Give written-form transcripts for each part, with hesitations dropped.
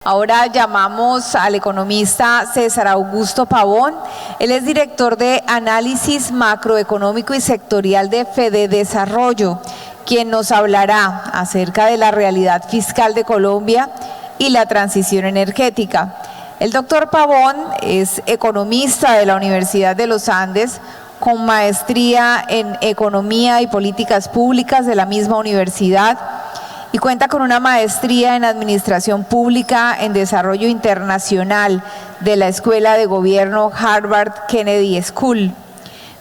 Ahora llamamos al economista César Augusto Pavón. Él es director de Análisis Macroeconómico y Sectorial de Fededesarrollo, quien nos hablará acerca de la realidad fiscal de Colombia y la transición energética. El doctor Pavón es economista de la Universidad de los Andes, con maestría en Economía y Políticas Públicas de la misma universidad, y cuenta con una maestría en Administración Pública en Desarrollo Internacional de la Escuela de Gobierno Harvard Kennedy School.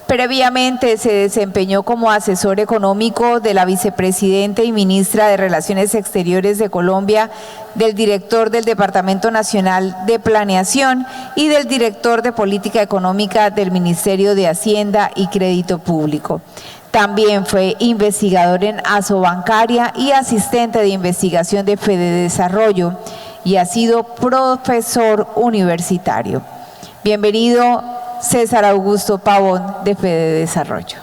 Previamente se desempeñó como asesor económico de la vicepresidenta y ministra de Relaciones Exteriores de Colombia, del director del Departamento Nacional de Planeación y del director de Política Económica del Ministerio de Hacienda y Crédito Público. También fue investigador en Asobancaria y asistente de investigación de Fededesarrollo y ha sido profesor universitario. Bienvenido, César Augusto Pavón, de Fededesarrollo.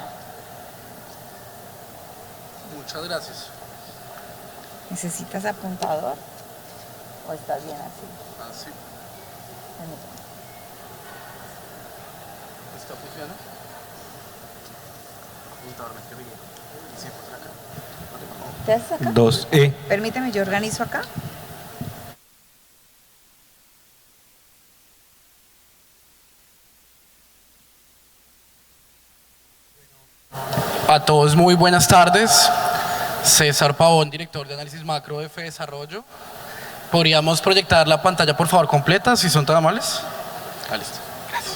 Muchas gracias. ¿Necesitas apuntador o estás bien así? Así. ¿Está funcionando? ¿Te haces acá? 2E. Permíteme, yo organizo acá. A todos muy buenas tardes. César Pavón, director de Análisis Macro de Fededesarrollo. ¿Podríamos proyectar la pantalla, por favor, completa, si son tan amables? Listo. Gracias.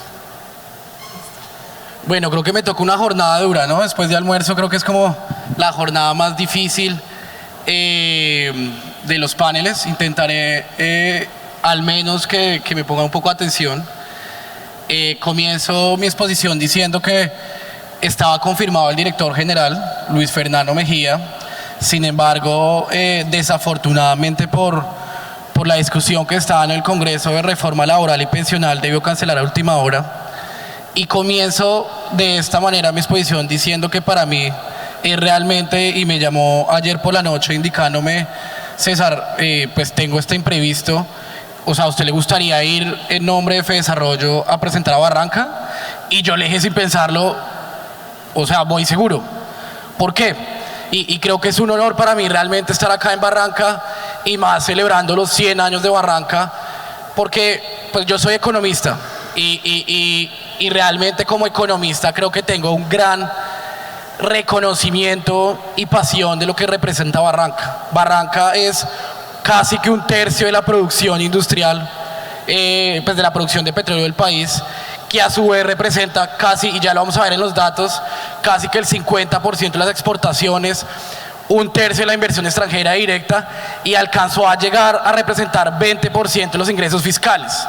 Bueno, creo que me tocó una jornada dura, ¿no? Después de almuerzo creo que es como la jornada más difícil de los paneles. Intentaré al menos que me ponga un poco de atención. Comienzo mi exposición diciendo que estaba confirmado el director general, Luis Fernando Mejía. Sin embargo, desafortunadamente por la discusión que estaba en el Congreso de Reforma Laboral y Pensional, debió cancelar a última hora. Y comienzo de esta manera mi exposición diciendo que para mí realmente, y me llamó ayer por la noche indicándome: César, pues tengo este imprevisto, o sea, ¿a usted le gustaría ir en nombre de Fededesarrollo a presentar a Barranca? Y yo le dije sin pensarlo, o sea, voy seguro. ¿Por qué? Y creo que es un honor para mí realmente estar acá en Barranca, y más celebrando los 100 años de Barranca, porque pues yo soy economista y realmente como economista creo que tengo un gran reconocimiento y pasión de lo que representa Barranca. Barranca es casi que un tercio de la producción industrial, pues de la producción de petróleo del país, que a su vez representa casi, y ya lo vamos a ver en los datos, casi que el 50% de las exportaciones, un tercio de la inversión extranjera directa, y alcanzó a llegar a representar 20% de los ingresos fiscales.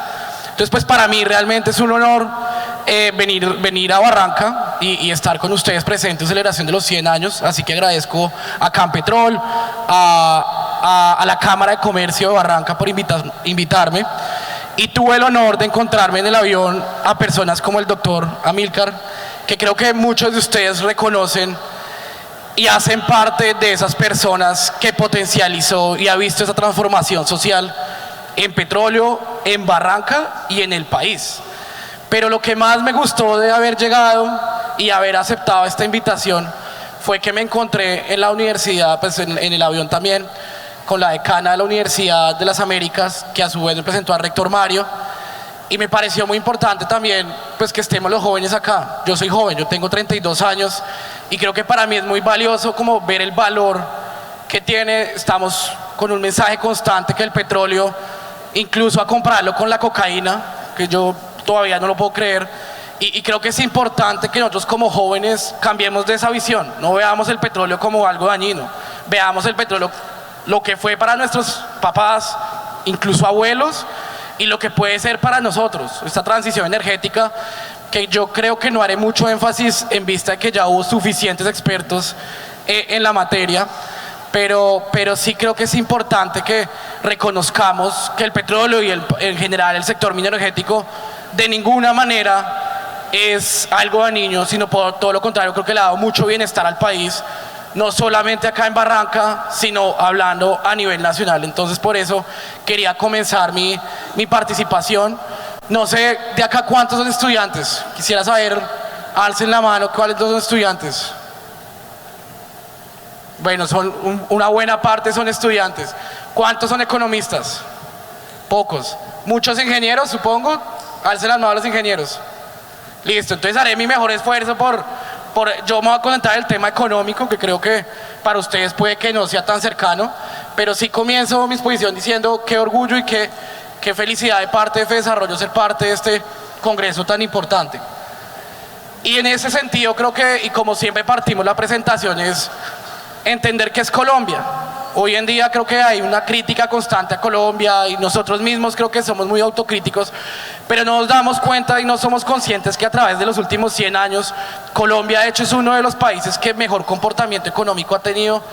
Entonces, pues para mí realmente es un honor venir a Barranca y estar con ustedes presentes en celebración de los 100 años, así que agradezco a Campetrol, a la Cámara de Comercio de Barranca por invitarme. Y tuve el honor de encontrarme en el avión a personas como el doctor Amílcar, que creo que muchos de ustedes reconocen y hacen parte de esas personas que potencializó y ha visto esa transformación social en petróleo, en Barranca y en el país. Pero lo que más me gustó de haber llegado y haber aceptado esta invitación fue que me encontré en la universidad, pues en el avión también, con la decana de la Universidad de las Américas, que a su vez me presentó al rector Mario, y me pareció muy importante también pues que estemos los jóvenes acá. Yo soy joven, yo tengo 32 años, y creo que para mí es muy valioso como ver el valor que tiene. Estamos con un mensaje constante que el petróleo, incluso a compararlo con la cocaína, que yo todavía no lo puedo creer, y creo que es importante que nosotros como jóvenes cambiemos de esa visión. No veamos el petróleo como algo dañino, veamos el petróleo lo que fue para nuestros papás, incluso abuelos, y lo que puede ser para nosotros, esta transición energética, que yo creo que no haré mucho énfasis en vista de que ya hubo suficientes expertos en la materia, pero sí creo que es importante que reconozcamos que el petróleo y en general el sector minero energético de ninguna manera es algo dañino, sino por todo lo contrario, creo que le ha dado mucho bienestar al país, no solamente acá en Barranca, sino hablando a nivel nacional. Entonces por eso quería comenzar mi participación. No sé, de acá cuántos son estudiantes. Quisiera saber, alcen la mano, ¿cuáles son estudiantes? Bueno, una buena parte son estudiantes. ¿Cuántos son economistas? Pocos. ¿Muchos ingenieros, supongo? Alcen las manos los ingenieros. Listo, entonces haré mi mejor esfuerzo yo me voy a concentrar en el tema económico, que creo que para ustedes puede que no sea tan cercano, pero sí comienzo mi exposición diciendo qué orgullo y qué felicidad de parte de FEDesarrollo ser parte de este congreso tan importante. Y en ese sentido creo que, y como siempre partimos la presentación, es entender qué es Colombia. Hoy en día creo que hay una crítica constante a Colombia y nosotros mismos creo que somos muy autocríticos, pero no nos damos cuenta y no somos conscientes que a través de los últimos 100 años Colombia de hecho es uno de los países que mejor comportamiento económico ha tenido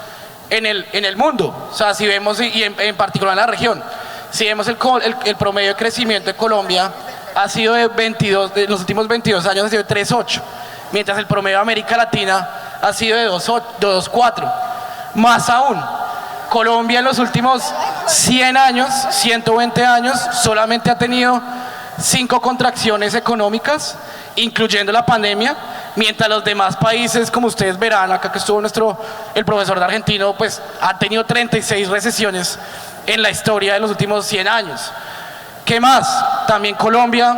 en el mundo. O sea, si vemos, y en particular en la región, si vemos el promedio de crecimiento de Colombia ha sido de los últimos 22 años ha sido de 3.8, mientras el promedio de América Latina ha sido de 2.4. Más aún, Colombia en los últimos 100 años, 120 años, solamente ha tenido 5 contracciones económicas, incluyendo la pandemia, mientras los demás países, como ustedes verán, acá que estuvo el profesor de argentino, pues ha tenido 36 recesiones en la historia de los últimos 100 años. ¿Qué más? También Colombia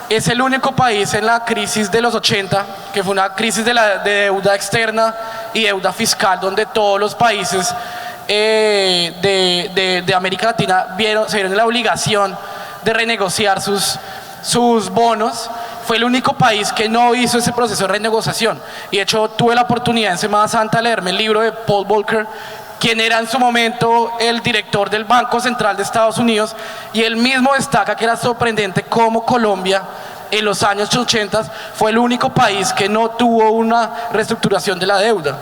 es el único país en la crisis de los 80, que fue una crisis de deuda externa y deuda fiscal, donde todos los países de América Latina se vieron en la obligación de renegociar sus bonos. Fue el único país que no hizo ese proceso de renegociación. Y de hecho tuve la oportunidad en Semana Santa de leerme el libro de Paul Volcker, quien era en su momento el director del Banco Central de Estados Unidos, y él mismo destaca que era sorprendente cómo Colombia en los años 80 fue el único país que no tuvo una reestructuración de la deuda.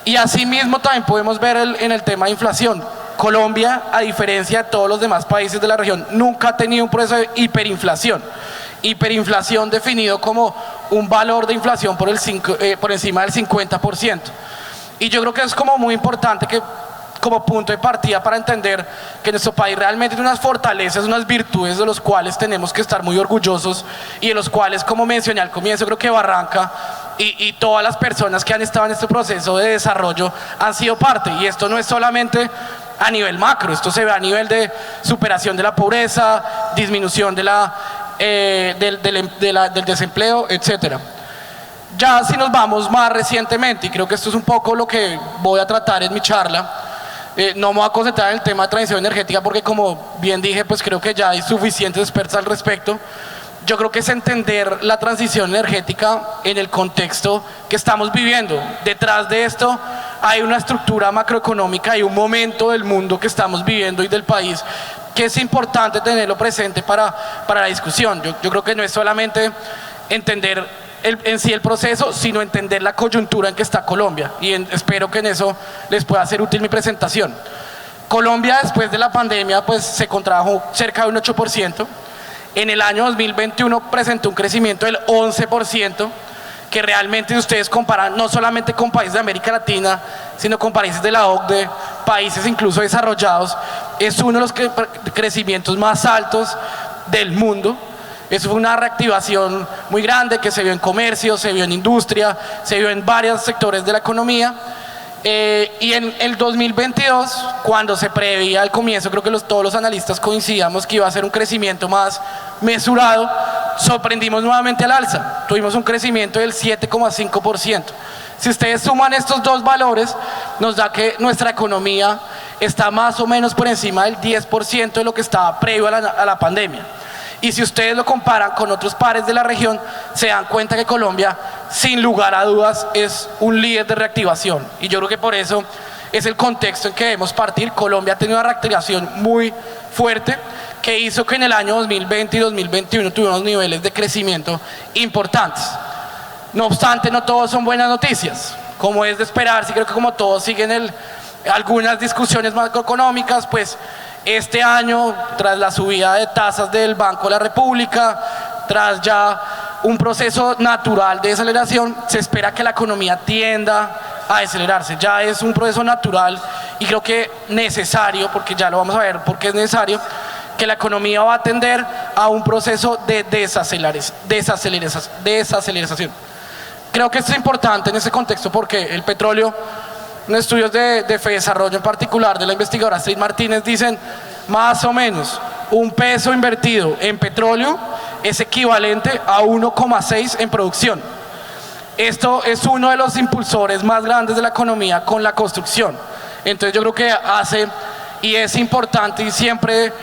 Y asimismo también podemos ver en el tema de inflación. Colombia, a diferencia de todos los demás países de la región, nunca ha tenido un proceso de hiperinflación. Hiperinflación definido como un valor de inflación por encima del 50%. Y yo creo que es como muy importante que como punto de partida para entender que nuestro país realmente tiene unas fortalezas, unas virtudes de los cuales tenemos que estar muy orgullosos y de los cuales, como mencioné al comienzo, creo que Barranca y todas las personas que han estado en este proceso de desarrollo han sido parte. Y esto no es solamente a nivel macro, esto se ve a nivel de superación de la pobreza, disminución del desempleo, etcétera. Ya si nos vamos más recientemente, y creo que esto es un poco lo que voy a tratar en mi charla, no me voy a concentrar en el tema de transición energética porque, como bien dije, pues creo que ya hay suficientes expertos al respecto. Yo creo que es entender la transición energética en el contexto que estamos viviendo. Detrás de esto hay una estructura macroeconómica y un momento del mundo que estamos viviendo y del país que es importante tenerlo presente para la discusión. Yo creo que no es solamente entender en sí el proceso, sino entender la coyuntura en que está Colombia, y espero que en eso les pueda ser útil mi presentación. Colombia, después de la pandemia, pues se contrajo cerca de un 8%. En el año 2021 presentó un crecimiento del 11%, que realmente, si ustedes comparan no solamente con países de América Latina, sino con países de la OCDE, países incluso desarrollados, es uno de los crecimientos más altos del mundo. Eso fue una reactivación muy grande que se vio en comercio, se vio en industria, se vio en varios sectores de la economía. Y en el 2022, cuando se preveía al comienzo, creo que todos los analistas coincidíamos que iba a ser un crecimiento más mesurado, sorprendimos nuevamente al alza. Tuvimos un crecimiento del 7,5%. Si ustedes suman estos dos valores, nos da que nuestra economía está más o menos por encima del 10% de lo que estaba previo a la pandemia. Y si ustedes lo comparan con otros pares de la región, se dan cuenta que Colombia, sin lugar a dudas, es un líder de reactivación. Y yo creo que por eso es el contexto en que debemos partir. Colombia ha tenido una reactivación muy fuerte que hizo que en el año 2020 y 2021 tuvimos niveles de crecimiento importantes. No obstante, no todos son buenas noticias, como es de esperarse. Creo que como todos siguen algunas discusiones macroeconómicas, pues este año, tras la subida de tasas del Banco de la República, tras ya un proceso natural de desaceleración, se espera que la economía tienda a acelerarse, ya es un proceso natural y creo que necesario, porque ya lo vamos a ver porque es necesario, que la economía va a tender a un proceso de desaceleración. Creo que esto es importante en ese contexto porque el petróleo, en estudios de Fedesarrollo en particular, de la investigadora Astrid Martínez, dicen más o menos un peso invertido en petróleo es equivalente a 1,6 en producción. Esto es uno de los impulsores más grandes de la economía con la construcción. Entonces yo creo que y es importante y siempre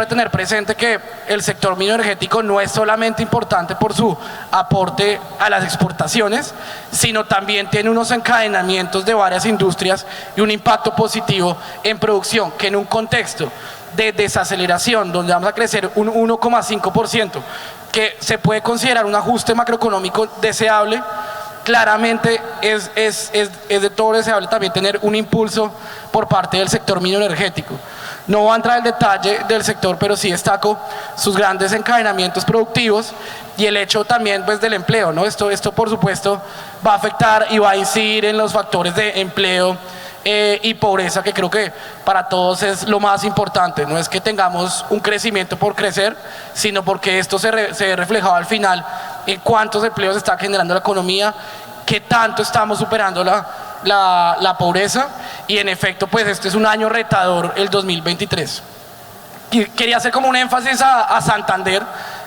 tener presente que el sector minero energético no es solamente importante por su aporte a las exportaciones, sino también tiene unos encadenamientos de varias industrias y un impacto positivo en producción, que en un contexto de desaceleración, donde vamos a crecer un 1,5%, que se puede considerar un ajuste macroeconómico deseable, claramente es de todo deseable también tener un impulso por parte del sector minero energético. No voy a entrar en detalle del sector, pero sí destaco sus grandes encadenamientos productivos y el hecho también pues, del empleo, ¿no? Esto por supuesto va a afectar y va a incidir en los factores de empleo y pobreza, que creo que para todos es lo más importante. No es que tengamos un crecimiento por crecer, sino porque esto se ve reflejado al final en cuántos empleos está generando la economía, qué tanto estamos superando la pobreza, y en efecto pues este es un año retador, el 2023. Y quería hacer como un énfasis a Santander,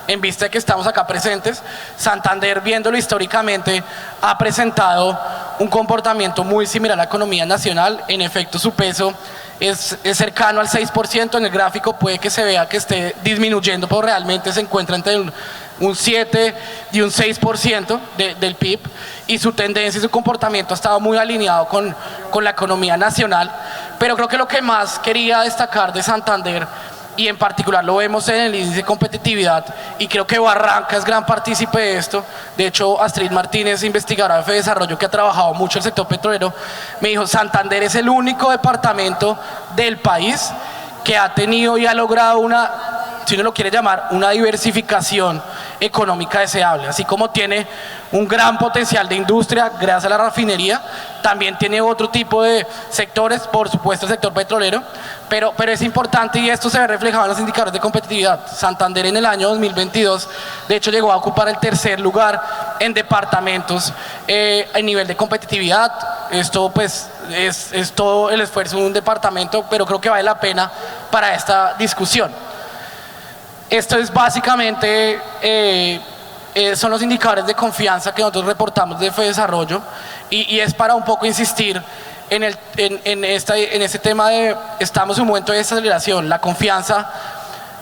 en vista de que estamos acá presentes. Santander, viéndolo históricamente, ha presentado un comportamiento muy similar a la economía nacional. En efecto, su peso es cercano al 6%, en el gráfico puede que se vea que esté disminuyendo, pero realmente se encuentra entre un 7 y un 6% del PIB, y su tendencia y su comportamiento ha estado muy alineado con la economía nacional. Pero creo que lo que más quería destacar de Santander, y en particular lo vemos en el índice de competitividad, y creo que Barranca es gran partícipe de esto. De hecho, Astrid Martínez, investigadora de Fedesarrollo que ha trabajado mucho el sector petrolero, me dijo: Santander es el único departamento del país que ha tenido y ha logrado si uno lo quiere llamar, una diversificación económica deseable. Así como tiene un gran potencial de industria gracias a la refinería, también tiene otro tipo de sectores, por supuesto el sector petrolero, pero es importante, y esto se ve reflejado en los indicadores de competitividad. Santander en el año 2022 de hecho llegó a ocupar el tercer lugar en departamentos en nivel de competitividad. Esto pues es todo el esfuerzo de un departamento, pero creo que vale la pena para esta discusión. Esto es básicamente, son los indicadores de confianza que nosotros reportamos de Fedesarrollo, y es para un poco insistir en este tema de estamos en un momento de desaceleración. La confianza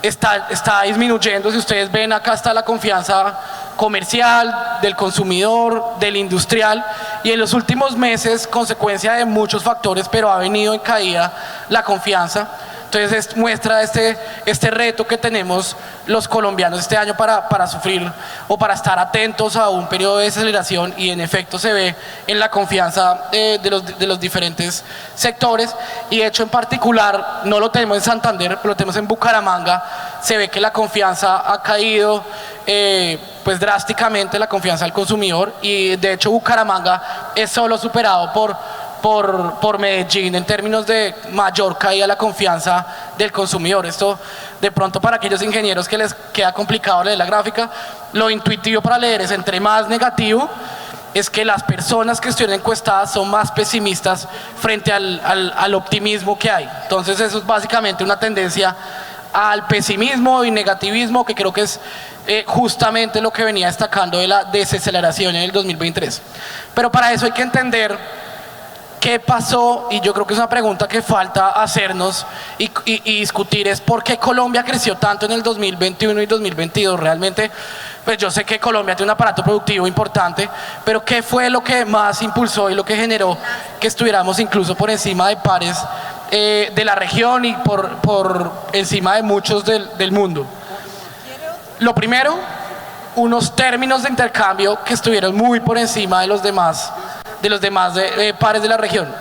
está disminuyendo. Si ustedes ven, acá está la confianza comercial, del consumidor, del industrial, y en los últimos meses, consecuencia de muchos factores, pero ha venido en caída la confianza. Entonces muestra este reto que tenemos los colombianos este año para sufrir o para estar atentos a un periodo de desaceleración, y en efecto se ve en la confianza de los diferentes sectores. Y de hecho en particular, no lo tenemos en Santander, pero lo tenemos en Bucaramanga, se ve que la confianza ha caído pues drásticamente, la confianza del consumidor, y de hecho Bucaramanga es solo superado por Medellín en términos de mayor caída de la confianza del consumidor. Esto de pronto para aquellos ingenieros que les queda complicado leer la gráfica, lo intuitivo para leer es: entre más negativo, es que las personas que estuvieron encuestadas son más pesimistas frente al optimismo que hay. Entonces eso es básicamente una tendencia al pesimismo y negativismo, que creo que es justamente lo que venía destacando de la desaceleración en el 2023. Pero para eso hay que entender ¿qué pasó? Y yo creo que es una pregunta que falta hacernos y discutir, es por qué Colombia creció tanto en el 2021 y 2022. Realmente, pues yo sé que Colombia tiene un aparato productivo importante, pero ¿qué fue lo que más impulsó y lo que generó que estuviéramos incluso por encima de pares de la región y por encima de muchos del mundo? Lo primero, unos términos de intercambio que estuvieron muy por encima de los demás pares de la región.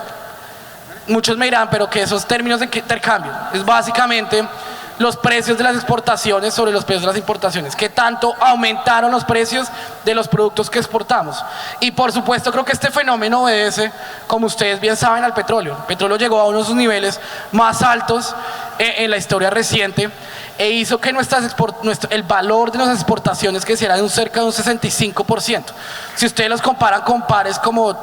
Muchos me dirán, pero ¿qué esos términos de intercambio? Es básicamente los precios de las exportaciones sobre los precios de las importaciones, qué tanto aumentaron los precios de los productos que exportamos. Y por supuesto creo que este fenómeno obedece, como ustedes bien saben, al petróleo. El petróleo llegó a uno de sus niveles más altos en la historia reciente e hizo que el valor de nuestras exportaciones creciera de cerca de un 65%. Si ustedes los comparan con pares como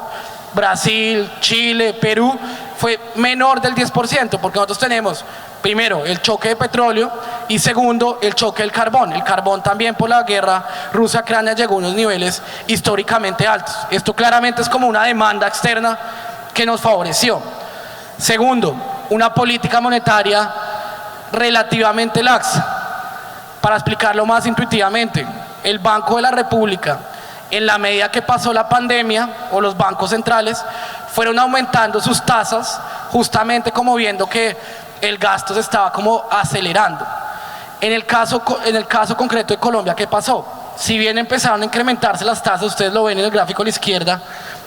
Brasil, Chile, Perú, fue menor del 10%, porque nosotros tenemos, primero, el choque de petróleo y segundo, el choque del carbón. El carbón también por la guerra Rusia-Ucrania llegó a unos niveles históricamente altos. Esto claramente es como una demanda externa que nos favoreció. Segundo, una política monetaria relativamente laxa. Para explicarlo más intuitivamente, el Banco de la República, en la medida que pasó la pandemia, o los bancos centrales, fueron aumentando sus tasas, justamente como viendo que el gasto se estaba como acelerando. En el caso concreto de Colombia, ¿qué pasó? Si bien empezaron a incrementarse las tasas, ustedes lo ven en el gráfico a la izquierda,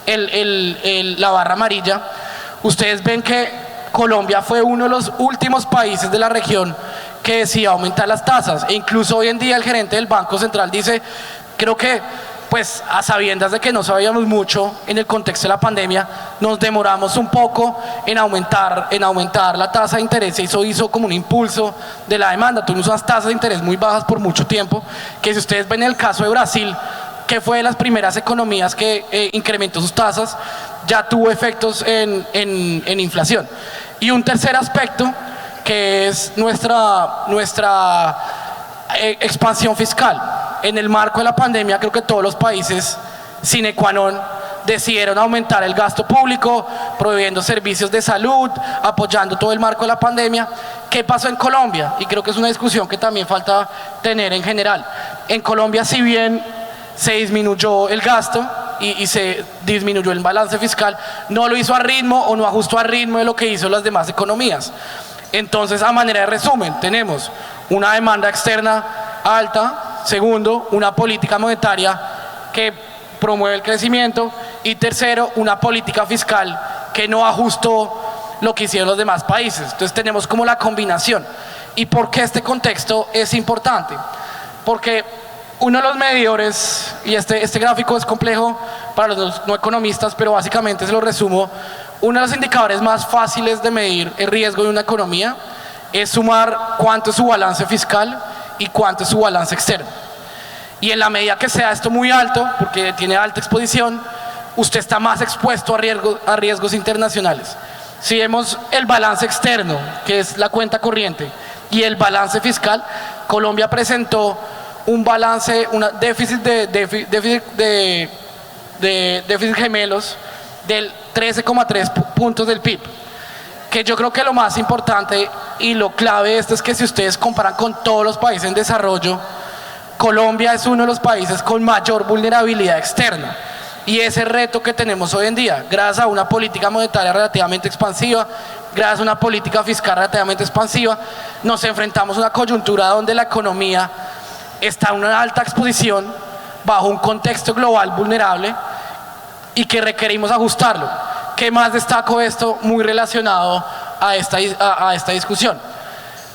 la barra amarilla, ustedes ven que Colombia fue uno de los últimos países de la región que decidió aumentar las tasas, e incluso hoy en día el gerente del Banco Central dice, creo que pues a sabiendas de que no sabíamos mucho en el contexto de la pandemia, nos demoramos un poco en aumentar la tasa de interés, y eso hizo como un impulso de la demanda. Tuvimos unas tasas de interés muy bajas por mucho tiempo, que si ustedes ven en el caso de Brasil, que fue de las primeras economías que incrementó sus tasas, ya tuvo efectos en inflación. Y un tercer aspecto, que es nuestra expansión fiscal. En el marco de la pandemia, creo que todos los países sine qua non decidieron aumentar el gasto público, proveyendo servicios de salud, apoyando todo el marco de la pandemia. ¿Qué pasó en Colombia? Y creo que es una discusión que también falta tener en general. En Colombia, si bien se disminuyó el gasto y se disminuyó el balance fiscal, no lo hizo a ritmo o no ajustó a ritmo de lo que hizo las demás economías. Entonces, a manera de resumen, tenemos una demanda externa alta. Segundo, una política monetaria que promueve el crecimiento. Y tercero, una política fiscal que no ajustó lo que hicieron los demás países. Entonces tenemos como la combinación. ¿Y por qué este contexto es importante? Porque uno de los medidores, y este gráfico es complejo para los no economistas, pero básicamente se lo resumo, uno de los indicadores más fáciles de medir el riesgo de una economía es sumar cuánto es su balance fiscal y cuánto es su balance externo. Y en la medida que sea esto muy alto, porque tiene alta exposición, usted está más expuesto a riesgos internacionales. Si vemos el balance externo, que es la cuenta corriente, y el balance fiscal, Colombia presentó un déficit déficit gemelos del 13,3 puntos del PIB. Que yo creo que lo más importante y lo clave de esto es que si ustedes comparan con todos los países en desarrollo, Colombia es uno de los países con mayor vulnerabilidad externa. Y ese reto que tenemos hoy en día, gracias a una política monetaria relativamente expansiva, gracias a una política fiscal relativamente expansiva, nos enfrentamos a una coyuntura donde la economía está en una alta exposición bajo un contexto global vulnerable y que requerimos ajustarlo. ¿Qué más destaco esto muy relacionado a esta discusión?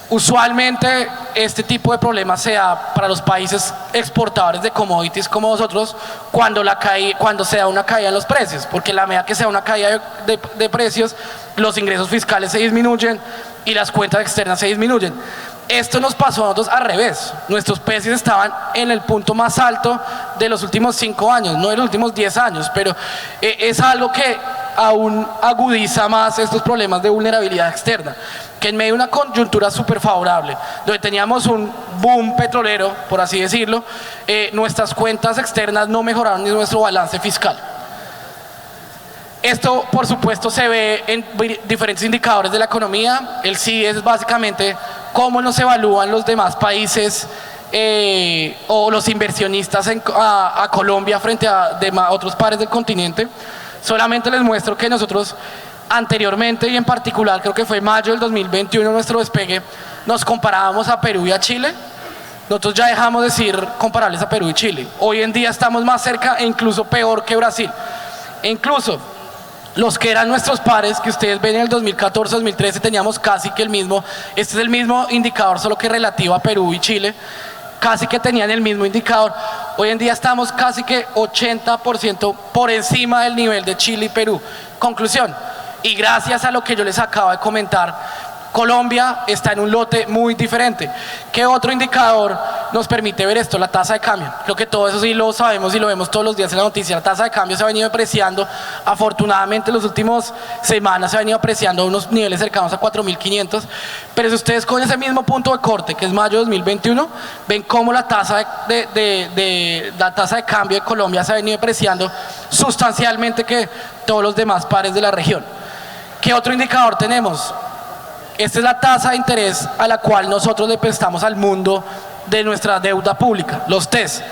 Usualmente este tipo de problemas se da para los países exportadores de commodities como nosotros cuando se da una caída en los precios, porque la medida que se da una caída de precios, los ingresos fiscales se disminuyen y las cuentas externas se disminuyen. Esto nos pasó a nosotros al revés. Nuestros precios estaban en el punto más alto de los últimos 5 años, no de los últimos 10 años, pero es algo que aún agudiza más estos problemas de vulnerabilidad externa, que en medio de una coyuntura súper favorable, donde teníamos un boom petrolero, por así decirlo, nuestras cuentas externas no mejoraron ni nuestro balance fiscal. Esto, por supuesto, se ve en diferentes indicadores de la economía. El CIE es básicamente cómo nos evalúan los demás países o los inversionistas a Colombia frente a otros pares del continente. Solamente les muestro que nosotros anteriormente, y en particular creo que fue mayo del 2021 nuestro despegue, nos comparábamos a Perú y a Chile. Nosotros ya dejamos de decir comparables a Perú y Chile. Hoy en día estamos más cerca e incluso peor que Brasil. E incluso los que eran nuestros pares, que ustedes ven en el 2014-2013 teníamos casi que el mismo, este es el mismo indicador, solo que relativo a Perú y Chile, casi que tenían el mismo indicador. Hoy en día estamos casi que 80% por encima del nivel de Chile y Perú. Conclusión, y gracias a lo que yo les acabo de comentar, Colombia está en un lote muy diferente. ¿Qué otro indicador nos permite ver esto? La tasa de cambio. Creo que todo eso sí lo sabemos y lo vemos todos los días en la noticia. La tasa de cambio se ha venido apreciando, afortunadamente en las últimas semanas se ha venido apreciando a unos niveles cercanos a 4.500, pero si ustedes con ese mismo punto de corte, que es mayo de 2021, ven cómo la tasa la tasa de cambio de Colombia se ha venido apreciando sustancialmente que todos los demás pares de la región. ¿Qué otro indicador tenemos? Esta es la tasa de interés a la cual nosotros le prestamos al mundo de nuestra deuda pública, los TES.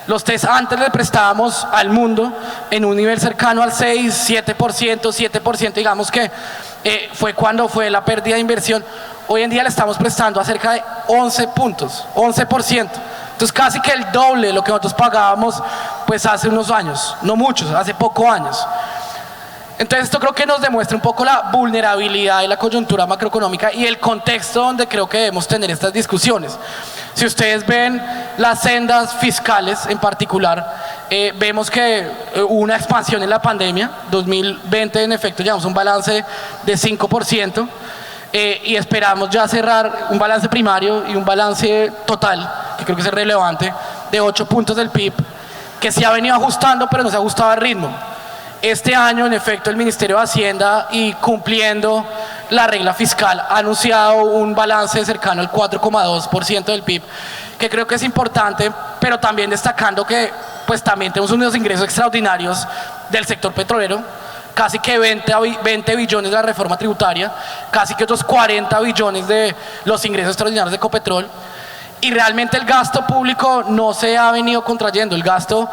Los TES antes le prestábamos al mundo en un nivel cercano al 6, 7%, digamos que fue cuando fue la pérdida de inversión. Hoy en día le estamos prestando a cerca de 11 puntos, 11%. Entonces casi que el doble de lo que nosotros pagábamos pues hace unos años, no muchos, hace pocos años. Entonces esto creo que nos demuestra un poco la vulnerabilidad de la coyuntura macroeconómica y el contexto donde creo que debemos tener estas discusiones. Si ustedes ven las sendas fiscales en particular, vemos que hubo una expansión en la pandemia. 2020 en efecto llevamos un balance de 5%, y esperamos ya cerrar un balance primario y un balance total, que creo que es relevante, de 8 puntos del PIB, que se ha venido ajustando pero no se ha ajustado al ritmo. Este año, en efecto, el Ministerio de Hacienda, y cumpliendo la regla fiscal, ha anunciado un balance cercano al 4,2% del PIB, que creo que es importante, pero también destacando que pues también tenemos unos ingresos extraordinarios del sector petrolero, casi que 20 billones de la reforma tributaria, casi que otros 40 billones de los ingresos extraordinarios de Ecopetrol, y realmente el gasto público no se ha venido contrayendo. El gasto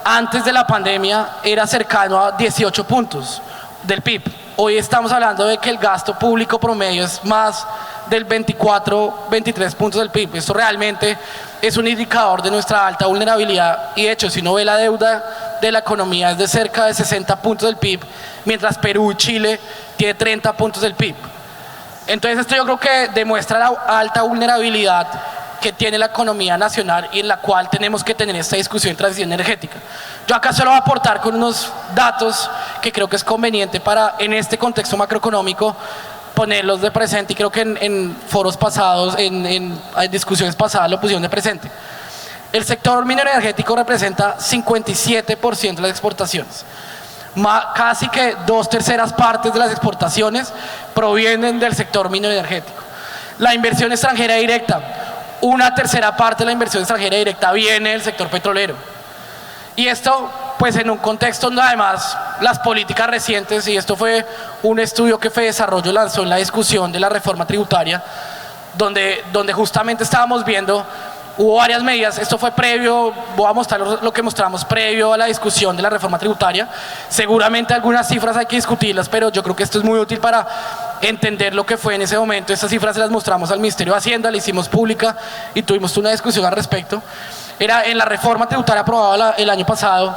antes de la pandemia era cercano a 18 puntos del PIB. Hoy estamos hablando de que el gasto público promedio es más del 24, 23 puntos del PIB. Esto realmente es un indicador de nuestra alta vulnerabilidad, y de hecho si uno ve la deuda de la economía es de cerca de 60 puntos del PIB, mientras Perú y Chile tiene 30 puntos del PIB. Entonces esto yo creo que demuestra la alta vulnerabilidad que tiene la economía nacional y en la cual tenemos que tener esta discusión de transición energética. Yo acá solo voy a aportar con unos datos que creo que es conveniente para, en este contexto macroeconómico, ponerlos de presente, y creo que en foros pasados, en discusiones pasadas lo pusieron de presente. El sector minero energético representa 57% de las exportaciones. Casi que 2/3 partes de las exportaciones provienen del sector minero energético. La inversión extranjera directa, 1/3 parte de la inversión extranjera directa viene del sector petrolero. Y esto pues en un contexto donde además las políticas recientes, y esto fue un estudio que FEDesarrollo lanzó en la discusión de la reforma tributaria, donde justamente estábamos viendo, hubo varias medidas. Esto fue previo, voy a mostrar lo que mostramos previo a la discusión de la reforma tributaria. Seguramente algunas cifras hay que discutirlas, pero yo creo que esto es muy útil para entender lo que fue en ese momento. Estas cifras se las mostramos al Ministerio de Hacienda, la hicimos pública y tuvimos una discusión al respecto. Era en la reforma tributaria aprobada el año pasado,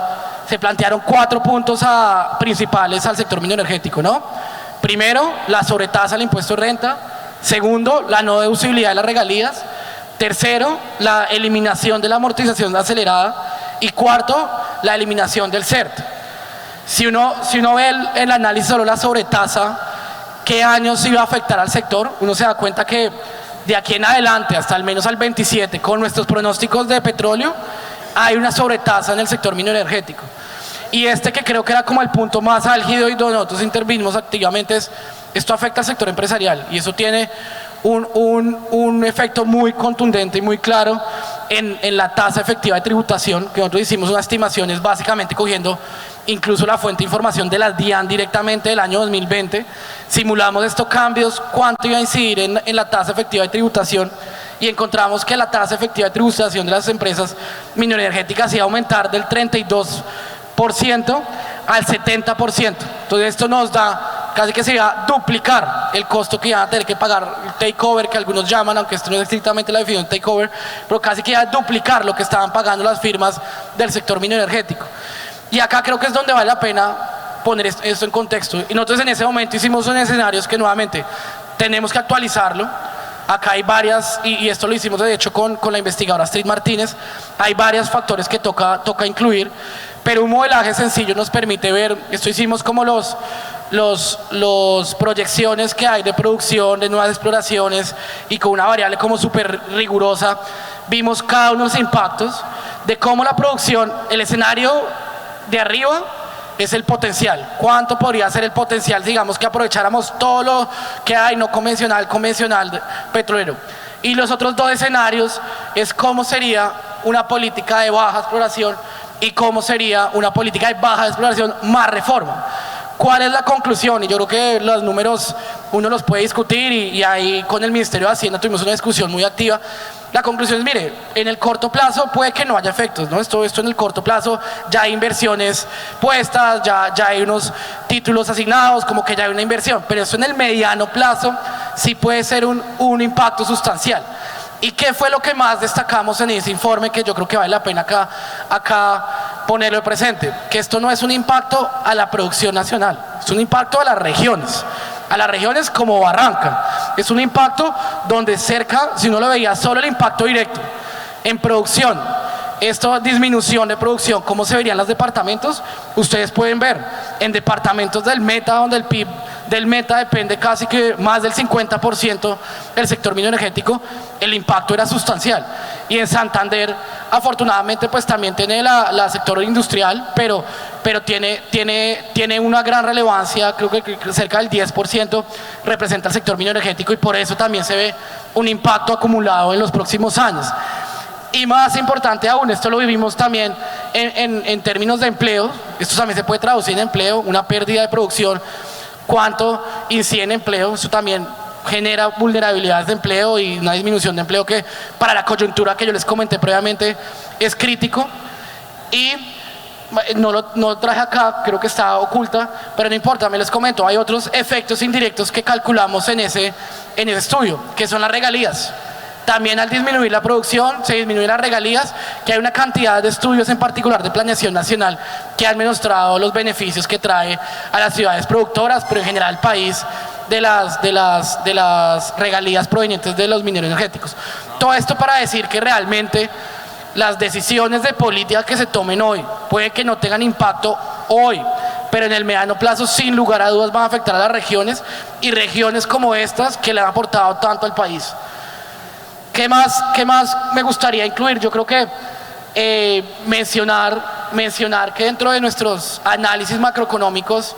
se plantearon 4 puntos principales al sector minero energético, ¿no? Primero, la sobretasa del impuesto de renta. Segundo, la no deducibilidad de las regalías. Tercero, la eliminación de la amortización acelerada. Y cuarto, la eliminación del CERT. Si uno ve el análisis solo la sobretasa, qué años iba a afectar al sector, uno se da cuenta que de aquí en adelante hasta al menos al 27, con nuestros pronósticos de petróleo, hay una sobretasa en el sector minero energético. Y que creo que era como el punto más álgido y donde nosotros intervinimos activamente, es esto afecta al sector empresarial, y eso tiene un efecto muy contundente y muy claro en la tasa efectiva de tributación, que nosotros hicimos unas estimaciones básicamente cogiendo incluso la fuente de información de las DIAN directamente del año 2020, simulamos estos cambios, cuánto iba a incidir en la tasa efectiva de tributación, y encontramos que la tasa efectiva de tributación de las empresas mineroenergéticas iba a aumentar del 32% al 70%. Entonces esto nos da casi que se iba a duplicar el costo que iban a tener que pagar el takeover, que algunos llaman, aunque esto no es estrictamente la definición de takeover, pero casi que iba a duplicar lo que estaban pagando las firmas del sector minero energético. Y acá creo que es donde vale la pena poner esto en contexto. Y nosotros en ese momento hicimos unos escenarios que nuevamente tenemos que actualizarlo. Acá hay varias, y esto lo hicimos de hecho con la investigadora Astrid Martínez, hay varios factores que toca incluir, pero un modelaje sencillo nos permite ver, esto hicimos como los proyecciones que hay de producción, de nuevas exploraciones, y con una variable como súper rigurosa, vimos cada uno de los impactos de cómo la producción, el escenario de arriba es el potencial. ¿Cuánto podría ser el potencial, digamos, que aprovecháramos todo lo que hay no convencional, petrolero? Y los otros dos escenarios es cómo sería una política de baja exploración y cómo sería una política de baja exploración más reforma. ¿Cuál es la conclusión? Y yo creo que los números uno los puede discutir, y ahí con el Ministerio de Hacienda tuvimos una discusión muy activa. La conclusión es, mire, en el corto plazo puede que no haya efectos, ¿no? Esto en el corto plazo ya hay inversiones puestas, ya hay unos títulos asignados, como que ya hay una inversión, pero eso en el mediano plazo sí puede ser un impacto sustancial. ¿Y qué fue lo que más destacamos en ese informe, que yo creo que vale la pena acá ponerlo de presente? Que esto no es un impacto a la producción nacional, es un impacto a las regiones como Barranca. Es un impacto donde cerca, si uno lo veía solo el impacto directo en producción, esta disminución de producción, cómo se verían los departamentos, ustedes pueden ver en departamentos del Meta, donde el PIB del Meta depende casi que más del 50% del sector minero energético, el impacto era sustancial. Y en Santander, afortunadamente, pues también tiene la sector industrial, pero tiene una gran relevancia, creo que cerca del 10% representa el sector minero energético, y por eso también se ve un impacto acumulado en los próximos años. Y más importante aún, esto lo vivimos también en términos de empleo, esto también se puede traducir en empleo, una pérdida de producción, cuánto incide en empleo, eso también genera vulnerabilidades de empleo y una disminución de empleo que para la coyuntura que yo les comenté previamente es crítico. Y no lo traje acá, creo que está oculta, pero no importa, me les comento, hay otros efectos indirectos que calculamos en ese estudio, que son las regalías. También al disminuir la producción, se disminuyen las regalías, que hay una cantidad de estudios, en particular de planeación nacional, que han demostrado los beneficios que trae a las ciudades productoras, pero en general al país, de las regalías provenientes de los mineros energéticos. Todo esto para decir que realmente las decisiones de política que se tomen hoy puede que no tengan impacto hoy, pero en el mediano plazo sin lugar a dudas van a afectar a las regiones, y regiones como estas que le han aportado tanto al país. ¿Qué más me gustaría incluir? Yo creo que mencionar que dentro de nuestros análisis macroeconómicos,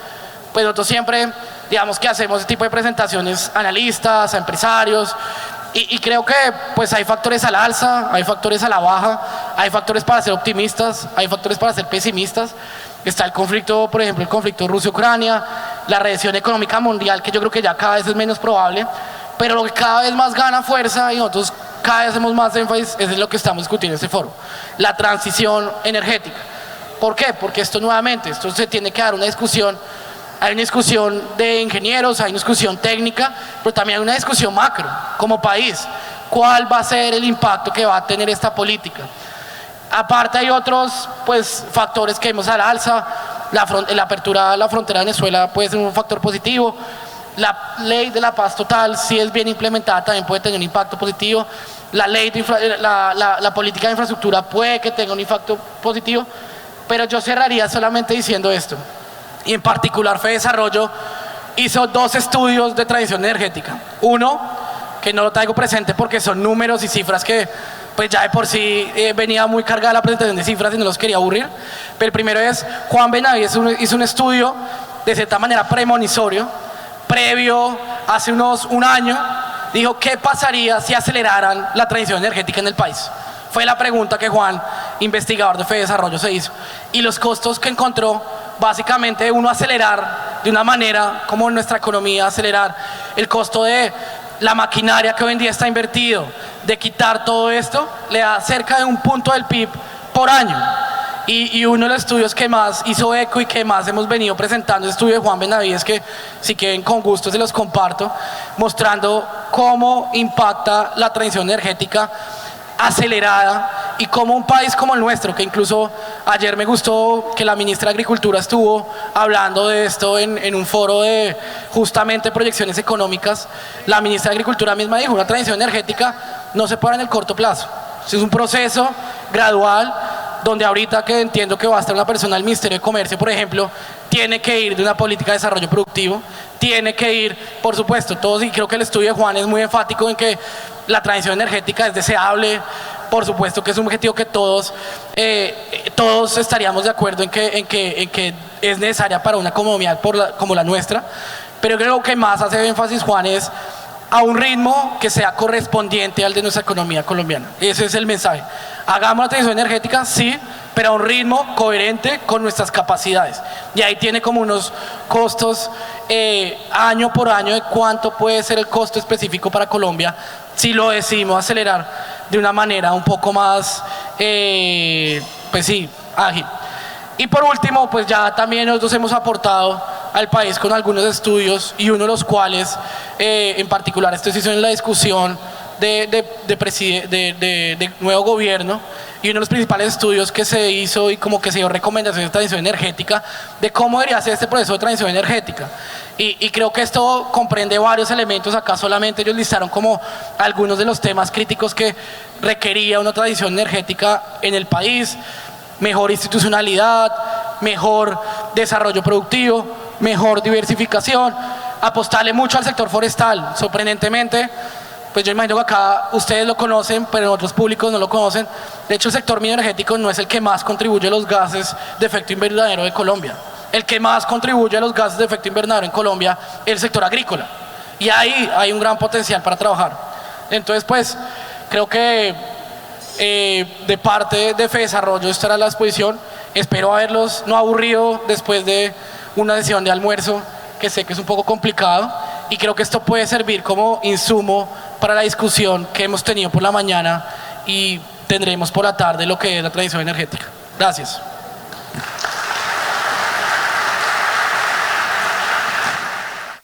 pues nosotros siempre, digamos que hacemos este tipo de presentaciones a analistas, a empresarios, y creo que pues hay factores a la alza, hay factores a la baja, hay factores para ser optimistas, hay factores para ser pesimistas. Está el conflicto, por ejemplo, el conflicto Rusia-Ucrania, la recesión económica mundial, que yo creo que ya cada vez es menos probable, pero lo que cada vez más gana fuerza, y nosotros cada vez hacemos más énfasis, es lo que estamos discutiendo en este foro, la transición energética. ¿Por qué? Porque esto se tiene que dar una discusión. Hay una discusión de ingenieros, hay una discusión técnica, pero también hay una discusión macro, como país. ¿Cuál va a ser el impacto que va a tener esta política? Aparte hay otros factores que vemos al alza, la apertura a la frontera de Venezuela puede ser un factor positivo. La ley de la paz total, si es bien implementada, también puede tener un impacto positivo. La política de infraestructura puede que tenga un impacto positivo, pero yo cerraría solamente diciendo esto. Y en particular FEDesarrollo hizo 2 estudios de transición energética. Uno, que no lo traigo presente porque son números y cifras que pues ya de por sí venía muy cargada la presentación de cifras y no los quería aburrir. Pero el primero es, Juan Benavides hizo un estudio de cierta manera premonitorio, previo, hace un año, dijo qué pasaría si aceleraran la transición energética en el país. Fue la pregunta que Juan, investigador de FEDesarrollo, se hizo. Y los costos que encontró, básicamente uno acelerar de una manera como en nuestra economía, acelerar el costo de la maquinaria que hoy en día está invertido, de quitar todo esto, le da cerca de 1 punto del PIB por año. Y uno de los estudios que más hizo eco y que más hemos venido presentando es el estudio de Juan Benavides, que si quieren con gusto se los comparto, mostrando cómo impacta la transición energética acelerada y como un país como el nuestro, que incluso ayer me gustó que la ministra de Agricultura estuvo hablando de esto en un foro de justamente proyecciones económicas, la ministra de Agricultura misma dijo, una transición energética no se puede dar en el corto plazo, es un proceso gradual, donde ahorita que entiendo que va a estar una persona del Ministerio de Comercio, por ejemplo, tiene que ir de una política de desarrollo productivo, tiene que ir, por supuesto, todos, y creo que el estudio de Juan es muy enfático en que la transición energética es deseable, por supuesto que es un objetivo que todos estaríamos de acuerdo en que es necesaria para una economía como la nuestra, pero creo que más hace énfasis Juan es a un ritmo que sea correspondiente al de nuestra economía colombiana. Ese es el mensaje. Hagamos la transición energética, sí, pero a un ritmo coherente con nuestras capacidades. Y ahí tiene como unos costos año por año de cuánto puede ser el costo específico para Colombia si lo decidimos acelerar de una manera un poco más, pues sí, ágil. Y por último, pues ya también nosotros hemos aportado al país con algunos estudios y uno de los cuales, en particular, esto se hizo en la discusión de nuevo gobierno, y uno de los principales estudios que se hizo y como que se dio recomendaciones de transición energética de cómo debería ser este proceso de transición energética. Y creo que esto comprende varios elementos. Acá solamente ellos listaron como algunos de los temas críticos que requería una transición energética en el país: mejor institucionalidad, mejor desarrollo productivo, mejor diversificación, apostarle mucho al sector forestal. Sorprendentemente, pues yo imagino que acá ustedes lo conocen, pero en otros públicos no lo conocen. De hecho, el sector minero energético no es el que más contribuye a los gases de efecto invernadero de Colombia. El que más contribuye a los gases de efecto invernadero en Colombia es el sector agrícola. Y ahí hay un gran potencial para trabajar. Entonces, pues, creo que de parte de FEDesarrollo estará la exposición. Espero haberlos no aburrido después de una sesión de almuerzo, que sé que es un poco complicado, y creo que esto puede servir como insumo para la discusión que hemos tenido por la mañana y tendremos por la tarde lo que es la transición energética. Gracias.